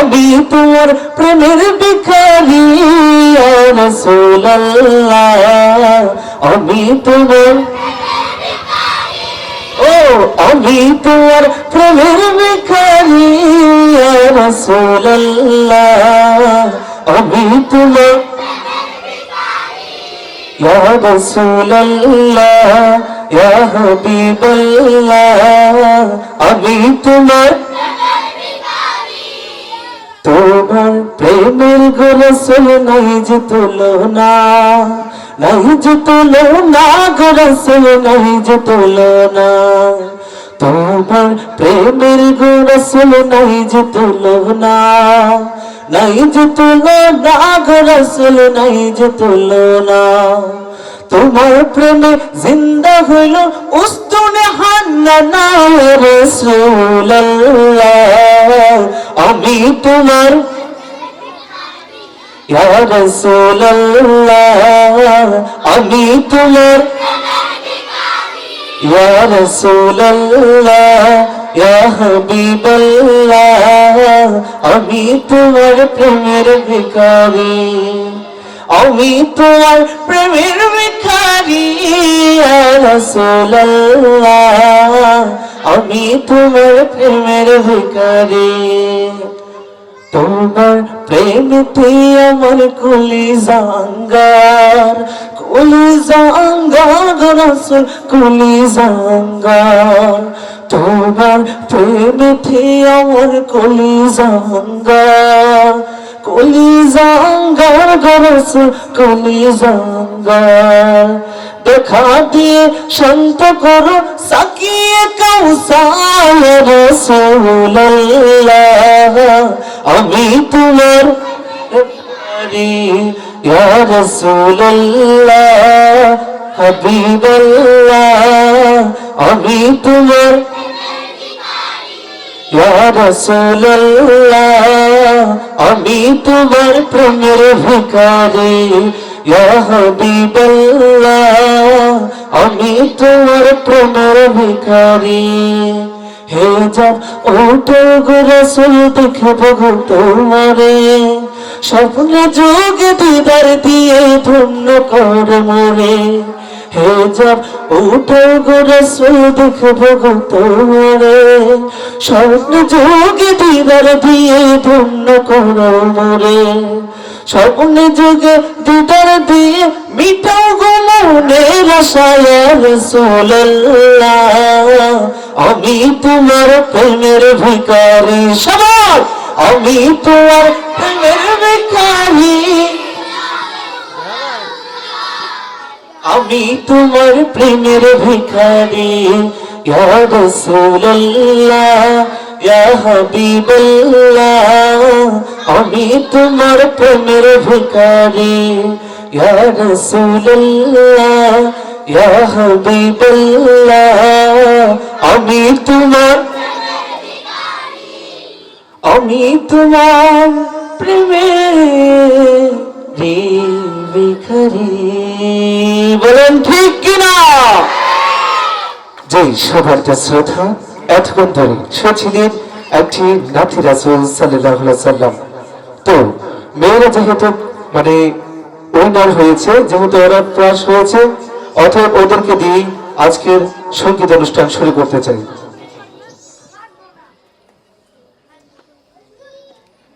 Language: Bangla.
আমি তোমার প্রেমের ভিখারি ইয়া রাসূলুল্লাহ আমি তোমার আমি তোমার প্রেমের ভিখারি ইয়া রাসূলুল্লাহ আমি তোমার ইয়া রাসূলুল্লাহ ইয়া হাবিবাল্লাহ আমি তোমার তোমার প্রেমের গো রাসূল নাই যে তুলনা নাই যে তুলনা গো রাসূল নাই যে তুলনা তোমার প্রেমের গো রাসূল নাই যে তুলনা নাই যে তুলনা গো রাসূল নাই যে তুলনা তোমার প্রেমে জিন্দা হইল উস্তুনে হান্নানা রাসূলুল্লাহ আমি তোমার ইয়া রাসূলুল্লাহ আমি তোমার ইয়া রাসূলুল্লাহ ইয়া হাবিবাল্লাহ আমি তোমার প্রেমের ভিখারি আমি তোমার প্রেমের ভিখারি ইয়া রাসূলুল্লাহ আমি তোমার প্রেমের ভিখারি তোমার প্রেমেতে আমার কলিজা আঙ্গার গো রাসূল কলিজা আঙ্গার তোমার প্রেমেতে আমার কলিজা আঙ্গার গো রাসূল কলিজা আঙ্গার দেখা দিয়ে শান্ত করো সাকিয়ে কাউসার রাসূলুল্লাহ আমি তোমার প্রিয় ইয়া রাসূলুল্লাহ হাবিবাল্লাহ আমি তোমার ইয়া রাসূলুল্লাহ আমি তোমার প্রেমের ভিখারি ইয়া হাবিবাল্লাহ আমি তোমার প্রেমের ভিখারি হে যাব ওঠো গো রাসূল দেখব গো তোমারে স্বপ্নে যোগে দিদার দিয়ে ধন্য কর মোরে হে যাব ওঠো গো রাসূল দেখব গো তোমারে স্বপ্নে যোগে দিদার দিয়ে ধন্য কর মোরে স্বপ্নে যোগে দিদার দিয়ে মিটাও গো মনের আশা ইয়া রাসূলুল্লাহ আমি তোমার প্রেমের ভিখারি সবাই আমি তোমার প্রেমের ভিখারি আমি তোমার প্রেমের ভিখারি ইয়া রাসূলুল্লাহ ইয়া হাবিবাল্লাহ আমি তোমার প্রেমের ভিখারি ইয়া রাসূলুল্লাহ ইয়া হাবিবাল্লাহ আমি তোমার প্রেমের ভিখারি বলেন ঠিক কিনা যে সবার শ্রদ্ধা এতক্ষণ ধরে শুনছিলেন একটি নাতি রাসূল সাল্লাল্লাহু আলাইহি ওয়াসাল্লাম তো মেয়েরা যেহেতু মানে উইনার হয়েছে যেহেতু ওরা পাস হয়েছে অতএব ওদেরকে দিয়ে আজকের সঙ্গীত অনুষ্ঠান শুরু করতে চাই